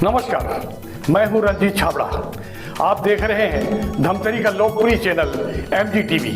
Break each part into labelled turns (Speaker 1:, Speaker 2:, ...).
Speaker 1: नमस्कार, मैं हूं रंजीत छाबड़ा। आप देख रहे हैं धमतरी का लोकप्रिय चैनल MGTV।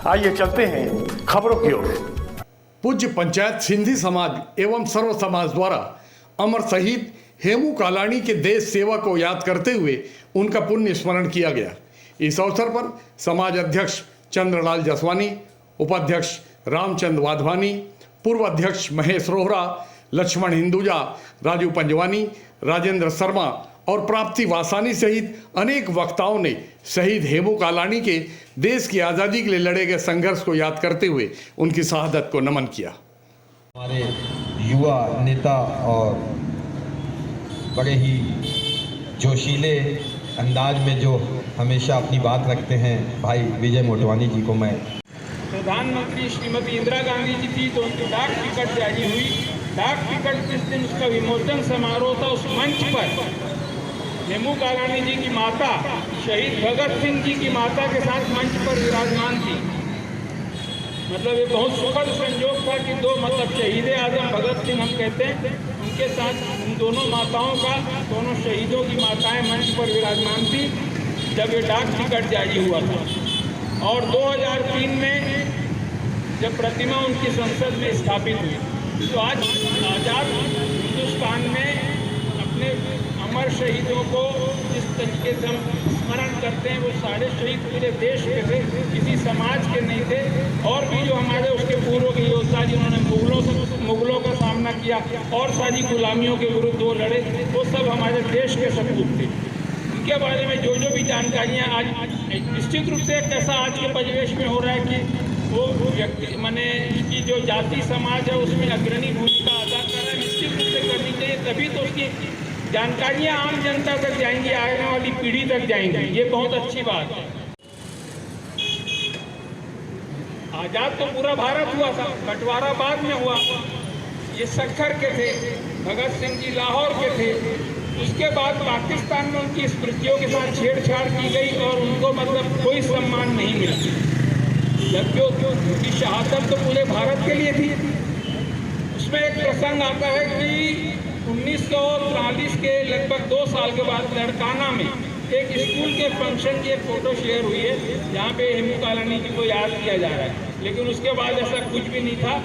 Speaker 1: आइए चलते हैं खबरों की ओर।
Speaker 2: पूज्य पंचायत सिंधी समाज एवं सर्व समाज द्वारा अमर शहीद हेमू कालाणी के देश सेवा को याद करते हुए उनका पुण्य स्मरण किया गया। इस अवसर पर समाज अध्यक्ष चंद्रलाल जसवानी, उपाध्यक्ष रामचंद्र वाधवानी, पूर्व अध्यक्ष महेश रोहरा, लक्ष्मण हिंदुजा, राजू पंजवानी, राजेंद्र शर्मा और प्राप्ति वासानी सहित अनेक वक्ताओं ने शहीद हेमू कालाणी के देश की आज़ादी के लिए लड़े गए संघर्ष को याद करते हुए उनकी शहादत को नमन किया।
Speaker 3: हमारे युवा नेता और बड़े ही जोशीले अंदाज में जो हमेशा अपनी बात रखते हैं भाई विजय मोटवानी जी को मैं
Speaker 4: प्रधानमंत्री श्रीमती इंदिरा गांधी जी थी तो उनकी डाक टिकट जारी हुई। डाक टिकट जिस दिन उसका विमोचन समारोह था, उस मंच पर हेमू कालाणी जी की माता शहीद भगत सिंह जी की माता के साथ मंच पर विराजमान थी। मतलब ये बहुत सुखद संयोग था कि दो शहीद आजम भगत सिंह हम कहते हैं, उनके साथ उन दोनों माताओं का, दोनों शहीदों की माताएं मंच पर विराजमान थी जब ये डाक टिकट जारी हुआ था। और 2003 में जब प्रतिमा उनकी संसद में स्थापित हुई, तो आज आज़ाद हिंदुस्तान में अपने अमर शहीदों को जिस तरीके से हम स्मरण करते हैं, वो सारे शहीद पूरे देश के थे, किसी समाज के नहीं थे। और भी जो हमारे उसके पूर्व के योद्धा जिन्होंने मुगलों का सामना किया और सारी गुलामियों के विरुद्ध वो लड़े, वो सब हमारे देश के सपूत थे। उनके बारे में जो भी जानकारियाँ आज निश्चित रूप से कैसा आज के परिवेश में हो रहा है कि वो व्यक्ति माने की जो जाति समाज है उसमें अग्रणी भूमिका अदा कर रहा है, निश्चित रूप से करनी चाहिए। तभी तो उसकी जानकारियाँ आम जनता तक जाएंगी, आने वाली पीढ़ी तक जाएंगी। ये बहुत अच्छी बात है। आज़ाद तो पूरा भारत हुआ था, बंटवारा बाद में हुआ। ये सक्खर के थे, भगत सिंह जी लाहौर के थे। उसके बाद पाकिस्तान में उनकी स्मृतियों के साथ छेड़छाड़ की गई और उनको मतलब कोई सम्मान नहीं मिला, जबकि उनकी शहादत तो पूरे भारत के लिए थी। उसमें एक प्रसंग आता है कि 1943 के लगभग 2 साल के बाद लड़काना में एक स्कूल के फंक्शन की एक फ़ोटो शेयर हुई है, जहाँ पे हेमू कालाणी जी को याद किया जा रहा है। लेकिन उसके बाद ऐसा कुछ भी नहीं था।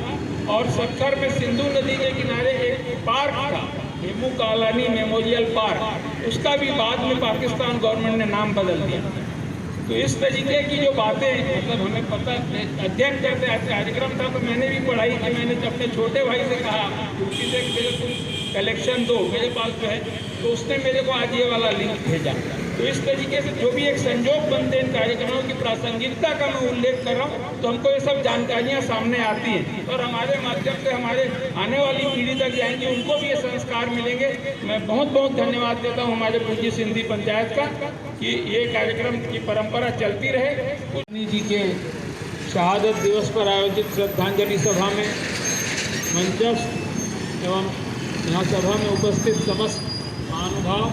Speaker 4: और सक्खर में सिंधु नदी के किनारे एक पार्क था, हेमू कालाणी मेमोरियल पार्क, उसका भी बाद में पाकिस्तान गवर्नमेंट ने नाम बदल दिया। तो इस तरीके की जो बातें मतलब हमें पता, अध्ययन करते कार्यक्रम था तो मैंने भी पढ़ाई कि मैंने अपने छोटे भाई से कहा कि मेरे को कलेक्शन दो, मेरे पास जो है, तो उसने मेरे को आज ये वाला लिंक भेजा। तो इस तरीके से जो भी एक संजोग बनते इन कार्यक्रमों की प्रासंगिकता का मैं उल्लेख कर रहा हूँ, तो हमको ये सब जानकारियाँ सामने आती हैं और हमारे माध्यम से हमारे आने वाली पीढ़ी तक जाएंगी, उनको भी ये संस्कार मिलेंगे। मैं बहुत बहुत धन्यवाद देता हूँ हमारे पूज्य सिंधी पंचायत का कि ये कार्यक्रम की परंपरा चलती रहे। कालाणी जी के शहादत दिवस पर आयोजित श्रद्धांजलि सभा में मंचस्थ एवं यहाँ सभा में उपस्थित समस्त महानुभाव,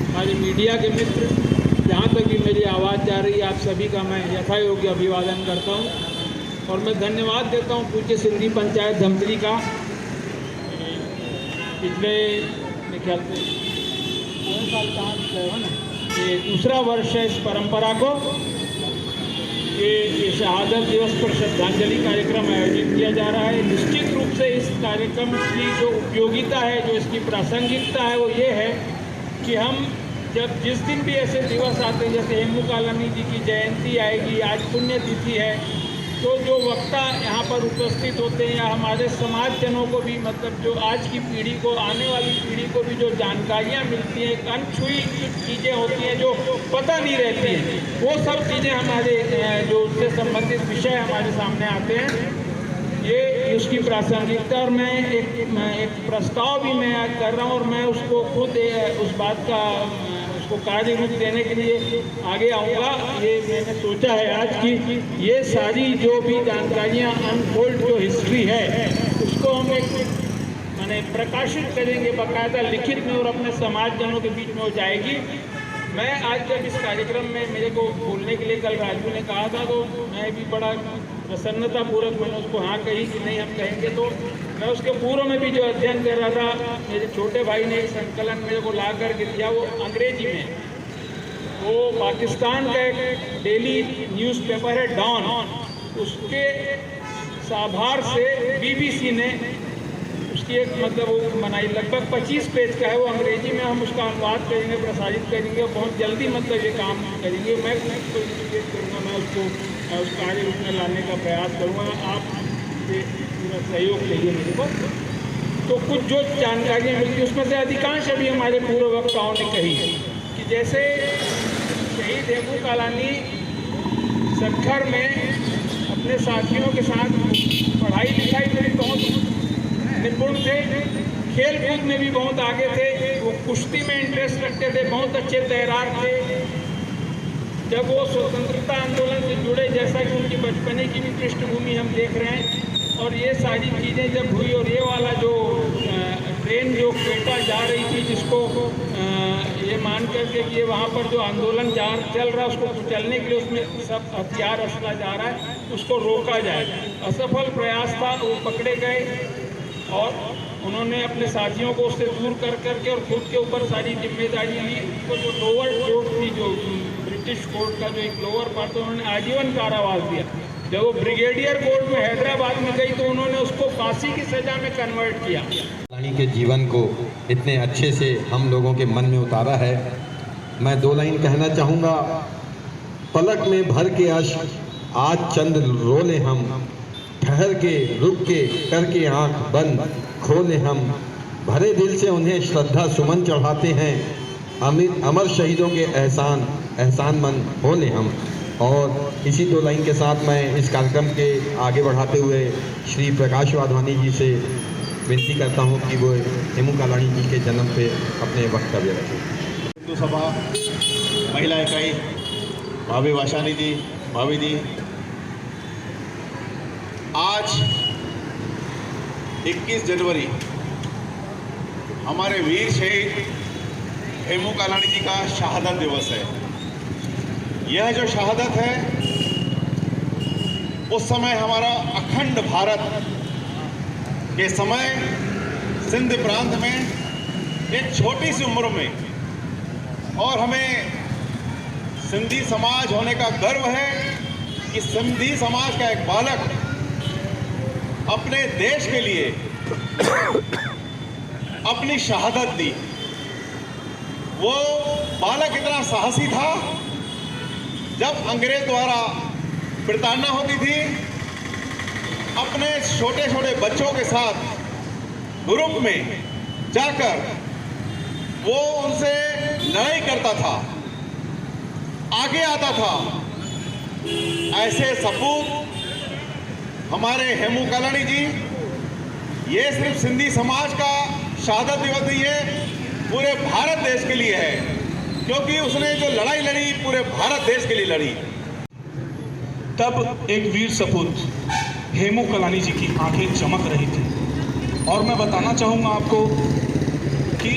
Speaker 4: हमारे मीडिया के मित्र, जहाँ तक भी मेरी आवाज़ जा रही है, आप सभी का मैं यथायोग्य अभिवादन करता हूँ। और मैं धन्यवाद देता हूँ पूज्य सिंधी पंचायत धमतरी का। पिछले मेरे ख्याल से 2 साल कहाँ ना, ये दूसरा वर्ष है इस परंपरा को ये शहादत दिवस पर श्रद्धांजलि कार्यक्रम आयोजित किया जा रहा है। निश्चित रूप से इस कार्यक्रम की जो उपयोगिता है, जो इसकी प्रासंगिकता है, वो ये है कि हम जब जिस दिन भी ऐसे दिवस आते हैं, जैसे हेमू कालाणी जी की जयंती आएगी, आज पुण्यतिथि है, तो जो वक्ता यहाँ पर उपस्थित होते हैं या हमारे समाजजनों को भी मतलब जो आज की पीढ़ी को, आने वाली पीढ़ी को भी जो जानकारियाँ मिलती हैं, अनछुई चीज़ें होती हैं जो पता नहीं रहती हैं, वो सब चीज़ें हमारे जो उससे संबंधित विषय हमारे सामने आते हैं। ये उसकी प्रासंगिकता और मैं एक प्रस्ताव भी मैं आज कर रहा हूँ और मैं उसको खुद उस बात का उसको कार्य रूप देने के लिए आगे आऊँगा। ये मैंने सोचा है आज की ये सारी जो भी जानकारियाँ अनफोल्ड जो हिस्ट्री है उसको हम एक माने प्रकाशित करेंगे बाकायदा लिखित में और अपने समाजजनों के बीच में हो जाएगी। मैं आज जब इस कार्यक्रम में मेरे को बोलने के लिए कल राजू ने कहा था तो मैं भी बड़ा प्रसन्नतापूर्वक मैंने उसको हाँ कही कि नहीं हम कहेंगे। तो मैं उसके पूर्व में भी जो अध्ययन कर रहा था, मेरे छोटे भाई ने एक संकलन मेरे को ला करके दिया, वो अंग्रेजी में। वो पाकिस्तान का एक डेली न्यूज़पेपर है डॉन, उसके साभार से BBC ने उसकी एक मतलब वो बनाई, लगभग 25 पेज का है वो, अंग्रेजी में। हम उसका अनुवाद करेंगे, प्रसारित करेंगे, बहुत जल्दी मतलब ये काम करेंगे। मैं उसको इंडिकेट करूँगा, मैं उसको कार्य रूप में लाने का प्रयास करूँगा। आप पूरा सहयोग चाहिए मेरे को। तो कुछ जो जानकारियाँ मिलती उसमें से अधिकांश अभी हमारे पूर्व वक्ताओं ने कही कि जैसे शहीद हेमू कालानी सखर में अपने साथियों के साथ पढ़ाई लिखाई में भी बहुत निपुण थे, खेल कूद में भी बहुत आगे थे, वो कुश्ती में इंटरेस्ट रखते थे, बहुत अच्छे तैराक थे। जब वो स्वतंत्रता आंदोलन से जुड़े, जैसा कि उनकी बचपने की भी पृष्ठभूमि हम देख रहे हैं, और ये सारी चीज़ें जब हुई, और ये वाला जो ट्रेन जो क्वेटा जा रही थी, जिसको ये मान करके कि ये वहाँ पर जो आंदोलन चल रहा है उसको कुचलने के लिए उसमें सब हथियार असला जा रहा है, उसको रोका जाए, असफल प्रयास था। वो पकड़े गए और उन्होंने अपने साथियों को उससे दूर कर करके और खुद के ऊपर सारी जिम्मेदारी ली। तो जो लोअर कोर्ट थी, जो ब्रिटिश कोर्ट का जो एक लोअर पार्ट था, उन्होंने आजीवन कारावास दिया। जब वो ब्रिगेडियर कोर्ट में हैदराबाद में गई तो उन्होंने उसको फांसी की सज़ा में कन्वर्ट किया।
Speaker 3: कालानी के जीवन को इतने अच्छे से हम लोगों के मन में उतारा है। मैं 2 लाइन कहना चाहूँगा। पलक में भर के अश्क आज चंद रोले हम, ठहर के रुक के करके आंख बंद खोले हम, भरे दिल से उन्हें श्रद्धा सुमन चढ़ाते हैं, अमर शहीदों के एहसान मंद होले हम। और इसी 2 लाइन के साथ मैं इस कार्यक्रम के आगे बढ़ाते हुए श्री प्रकाश वाधवानी जी से विनती करता हूं कि वो हेमू कालानी जी के जन्म पे अपने वक्तव्य रखें।
Speaker 5: हिंदू सभा महिला इकाई भाभी वाशानी जी, भाभी जी, आज 21 जनवरी हमारे वीर शहीद हेमू कालानी जी का शहादत दिवस है। यह जो शहादत है, उस समय हमारा अखंड भारत के समय सिंध प्रांत में एक छोटी सी उम्र में, और हमें सिंधी समाज होने का गर्व है कि सिंधी समाज का एक बालक अपने देश के लिए अपनी शहादत दी। वो बालक इतना साहसी था, जब अंग्रेज द्वारा प्रताड़ना होती थी, अपने छोटे छोटे बच्चों के साथ ग्रुप में जाकर वो उनसे लड़ाई करता था, आगे आता था। ऐसे सपूत हमारे हेमू कालानी जी, ये सिर्फ सिंधी समाज का शहादत दिवस नहीं है, पूरे भारत देश के लिए है, क्योंकि उसने जो लड़ाई लड़ी पूरे भारत देश के लिए लड़ी।
Speaker 6: तब एक वीर सपूत हेमू कालानी जी की आंखें चमक रही थी। और मैं बताना चाहूँगा आपको कि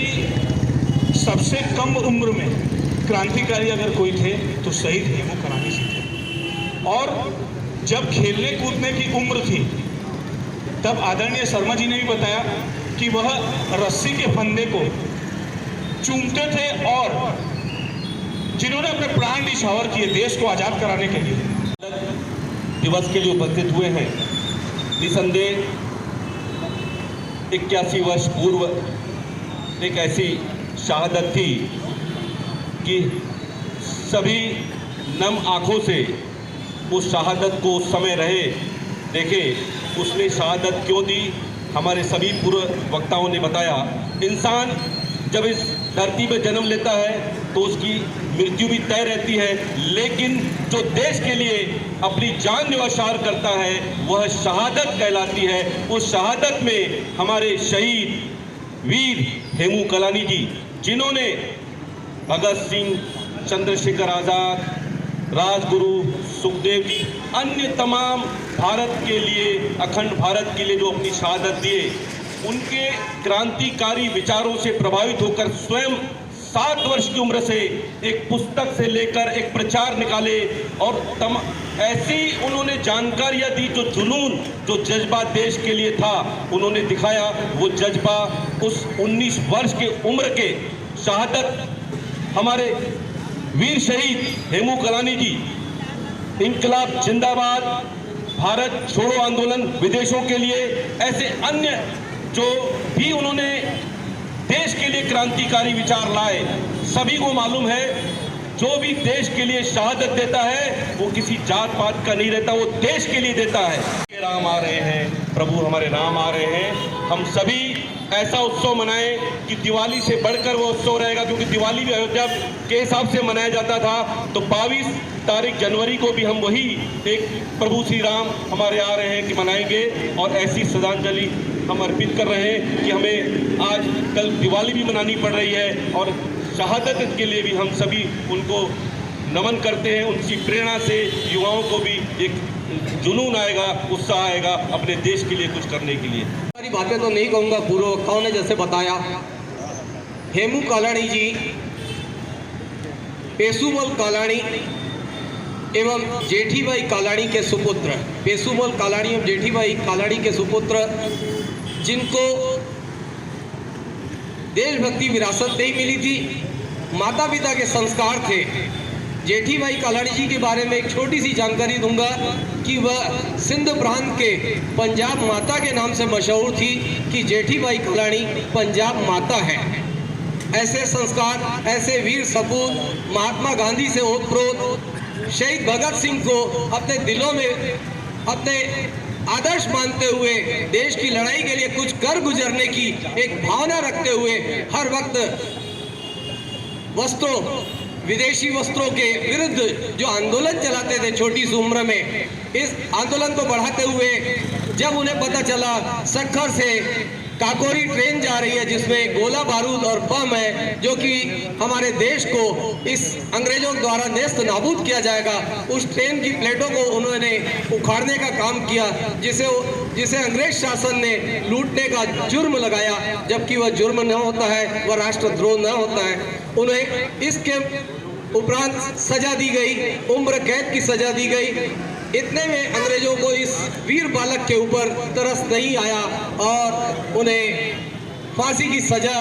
Speaker 6: सबसे कम उम्र में क्रांतिकारी अगर कोई थे तो शहीद हेमू कालानी जी थे। और जब खेलने कूदने की उम्र थी, तब आदरणीय शर्मा जी ने भी बताया कि वह रस्सी के फंदे को चूमते थे, और जिन्होंने अपने प्राण न्यौछावर किए देश को आज़ाद कराने के लिए।
Speaker 7: दिवस के लिए उपस्थित हुए हैं। निसंदेह 81 वर्ष पूर्व एक ऐसी शहादत थी कि सभी नम आंखों से उस शहादत को उस समय रहे देखे। उसने शहादत क्यों दी, हमारे सभी पूर्व वक्ताओं ने बताया। इंसान जब इस धरती में जन्म लेता है तो उसकी मृत्यु भी तय रहती है, लेकिन जो देश के लिए अपनी जान न्यौछावर करता है वह शहादत कहलाती है। उस शहादत में हमारे शहीद वीर हेमू कालानी जी, जिन्होंने भगत सिंह, चंद्रशेखर आज़ाद, राजगुरु, सुखदेव जी, अन्य तमाम भारत के लिए, अखंड भारत के लिए जो अपनी शहादत दिए, उनके क्रांतिकारी विचारों से प्रभावित होकर स्वयं 7 वर्ष की उम्र से एक पुस्तक से लेकर एक प्रचार निकाले और ऐसी उन्होंने जानकारियां दी, जो जुनून, जो जज्बा देश के लिए था उन्होंने दिखाया। वो जज्बा उस 19 वर्ष की उम्र के शहादत हमारे वीर शहीद हेमू कालानी जी, इंकलाब जिंदाबाद, भारत छोड़ो आंदोलन, विदेशों के लिए, ऐसे अन्य जो भी उन्होंने देश के लिए क्रांतिकारी विचार लाए, सभी को मालूम है जो भी देश के लिए शहादत देता है वो किसी जात पात का नहीं रहता, वो देश के लिए देता है। राम आ रहे हैं, प्रभु हमारे राम आ रहे हैं, हम सभी ऐसा उत्सव मनाएं कि दिवाली से बढ़कर वो उत्सव रहेगा, क्योंकि दिवाली भी अयोध्या के हिसाब से मनाया जाता था। तो 22 तारीख जनवरी को भी हम वही एक प्रभु श्री राम हमारे आ रहे हैं कि मनाएंगे, और ऐसी श्रद्धांजलि हम अर्पित कर रहे हैं कि हमें आज कल दिवाली भी मनानी पड़ रही है, और शहादत के लिए भी हम सभी उनको नमन करते हैं। उनकी प्रेरणा से युवाओं को भी एक जुनून आएगा, उत्साह आएगा अपने देश के लिए कुछ करने के लिए।
Speaker 8: सारी बातें तो नहीं कहूँगा, पूर्व वक्ताओं ने जैसे बताया, हेमू कालानी जी पेशुमल कालानी एवं जेठीबाई कालानी के सुपुत्र, पेशुमल कालानी एवं जेठीबाई कालानी के सुपुत्र, जिनको देशभक्ति विरासत नहीं मिली थी, माता पिता के संस्कार थे। जेठीबाई कालानी जी के बारे में एक छोटी सी जानकारी दूंगा कि वह सिंध प्रांत के पंजाब माता के नाम से मशहूर थी कि जेठीबाई कालानी पंजाब माता है। ऐसे संस्कार, ऐसे वीर सपूत महात्मा गांधी से ओतप्रोत शहीद भगत सिंह को अपने दिलों में अपने आदर्श मानते हुए देश की लड़ाई के लिए कुछ कर गुजरने की एक भावना रखते हुए हर वक्त वस्त्रों, विदेशी वस्त्रों के विरुद्ध जो आंदोलन चलाते थे छोटी सी उम्र में, इस आंदोलन को बढ़ाते हुए जब उन्हें पता चला सक्खर से काकोरी ट्रेन जा रही है जिसमें गोला बारूद और बम है, जो कि हमारे देश को इस अंग्रेजों द्वारा नेस्त नाबूद किया जाएगा, उस ट्रेन की प्लेटों को उन्होंने उखाड़ने का काम किया, जिसे अंग्रेज शासन ने लूटने का जुर्म लगाया, जबकि वह जुर्म न होता है, वह राष्ट्रद्रोह न होता है। उन्हें इसके उपरांत सजा दी गई, उम्र कैद की सजा दी गई। इतने में अंग्रेजों को इस वीर बालक के ऊपर तरस नहीं आया और उन्हें फांसी की सजा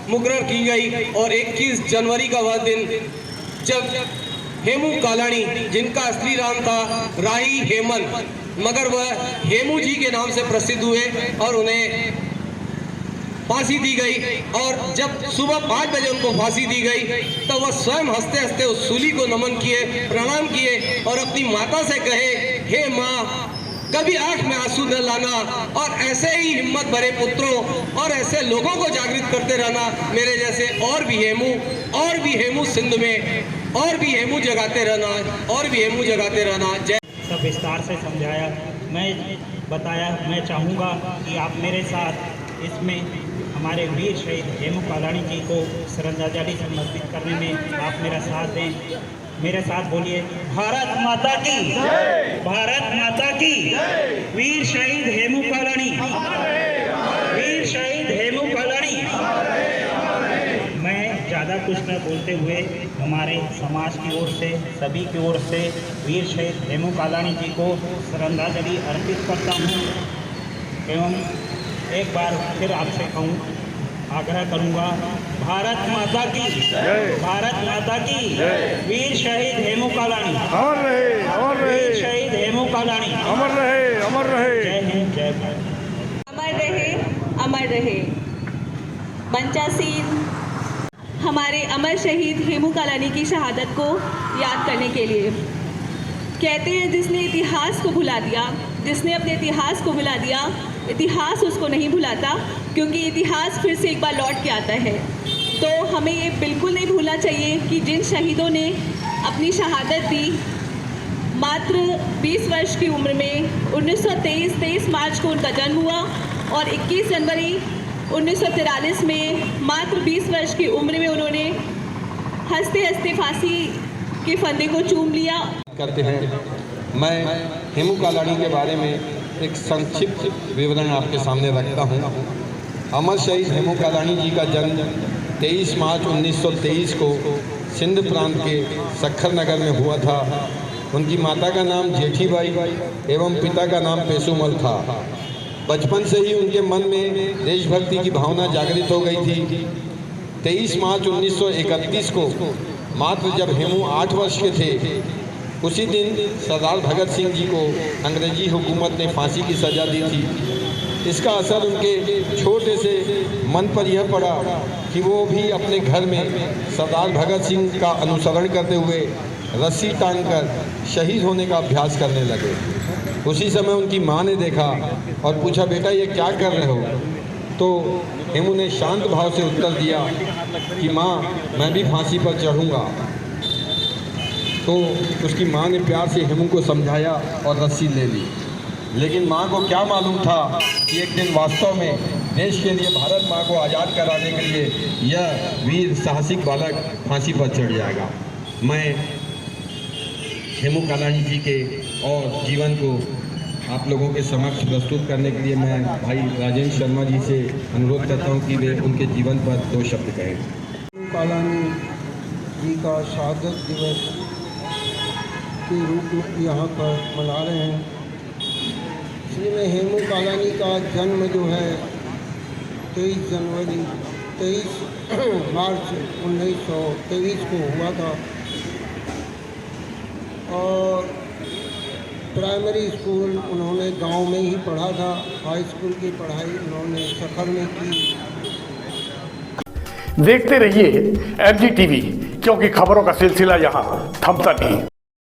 Speaker 8: मुकर्रर की गई। और 21 जनवरी का वह दिन जब हेमू कालानी, जिनका असली नाम था राही हेमन, मगर वह हेमू जी के नाम से प्रसिद्ध हुए और उन्हें फांसी दी गई। और जब सुबह 5 बजे उनको फांसी दी गई तो वह स्वयं हंसते हंसते उस सूली को नमन किए, प्रणाम किए और अपनी माता से कहे, हे माँ, कभी आंख में आंसू न लाना और ऐसे ही हिम्मत भरे पुत्रों और ऐसे लोगों को जागृत करते रहना, मेरे जैसे और भी हेमू सिंध में और भी हेमू जगाते रहना, और भी हेमू जगाते रहना। जय।
Speaker 9: सब विस्तार से समझाया, मैं बताया। मैं चाहूँगा कि आप मेरे साथ इसमें हमारे वीर शहीद हेमू कालानी जी को श्रद्धांजलि समर्पित करने में आप मेरा साथ दें। मेरे साथ बोलिए, भारत माता की, भारत माता की, वीर शहीद हेमू कालानी, वीर शहीद हेमू कालानी। मैं ज़्यादा कुछ न बोलते हुए हमारे समाज की ओर से, सभी की ओर से वीर शहीद हेमू कालानी जी को श्रद्धांजलि अर्पित करता हूँ एवं एक बार फिर आपसे कहूँ, आग्रह करूँगा, भारत माता की, भारत माता की, वीर शहीद हेमू कालानी,
Speaker 1: अमर रहे, अमर रहे,
Speaker 9: वीर शहीद हेमू कालानी,
Speaker 1: अमर रहे, अमर रहे।
Speaker 9: जय हिंद, जय भारत।
Speaker 10: अमर रहे, अमर रहे। पंचासीन हमारे अमर शहीद हेमू कालानी की शहादत को याद करने के लिए। कहते हैं जिसने इतिहास को भुला दिया, जिसने अपने इतिहास को भुला दिया, इतिहास उसको नहीं भुलाता, क्योंकि इतिहास फिर से एक बार लौट के आता है। तो हमें ये बिल्कुल नहीं भूलना चाहिए कि जिन शहीदों ने अपनी शहादत दी मात्र 20 वर्ष की उम्र में, 23 मार्च को उनका जन्म हुआ और 21 जनवरी 1943 में मात्र 20 वर्ष की उम्र में उन्होंने हंसते हंसते फांसी के फंदे को चूम लिया।
Speaker 3: करते हैं, मैं हेमू कालानी के बारे में एक संक्षिप्त विवरण आपके सामने रखता हूँ। अमर शहीद हेमू कालानी जी का जन्म 23 मार्च 1923 को सिंध प्रांत के सखर नगर में हुआ था। उनकी माता का नाम जेठीबाई एवं पिता का नाम पेशुमल था। बचपन से ही उनके मन में देशभक्ति की भावना जागृत हो गई थी। 23 मार्च 1931 को मात्र जब हेमू 8 वर्ष के थे, उसी दिन सरदार भगत सिंह जी को अंग्रेजी हुकूमत ने फांसी की सज़ा दी थी। इसका असर उनके छोटे से मन पर यह पड़ा कि वो भी अपने घर में सरदार भगत सिंह का अनुसरण करते हुए रस्सी टांगकर शहीद होने का अभ्यास करने लगे। उसी समय उनकी माँ ने देखा और पूछा, बेटा ये क्या कर रहे हो? तो हेमू ने शांत भाव से उत्तर दिया कि माँ, मैं भी फांसी पर चढ़ूँगा। तो उसकी माँ ने प्यार से हेमू को समझाया और रस्सी ले ली। लेकिन माँ को क्या मालूम था कि एक दिन वास्तव में देश के लिए, भारत माँ को आज़ाद कराने के लिए यह वीर साहसिक बालक फांसी पर चढ़ जाएगा। मैं हेमू कालानी जी के और जीवन को आप लोगों के समक्ष प्रस्तुत करने के लिए मैं भाई राजेंद्र शर्मा जी से अनुरोध करता हूं कि वे उनके जीवन पर 2 शब्द कहें।
Speaker 11: हेमू कालानी जी का शहादत दिवस के रूप में यहाँ पर मना रहे हैं। इसमें हेमू कालानी का जन्म जो है 23 मार्च 1923 को हुआ था और प्राइमरी स्कूल उन्होंने गांव में ही पढ़ा था। हाई स्कूल की पढ़ाई उन्होंने सखर में की।
Speaker 1: देखते रहिए MG TV, क्योंकि खबरों का सिलसिला यहाँ थमता नहीं।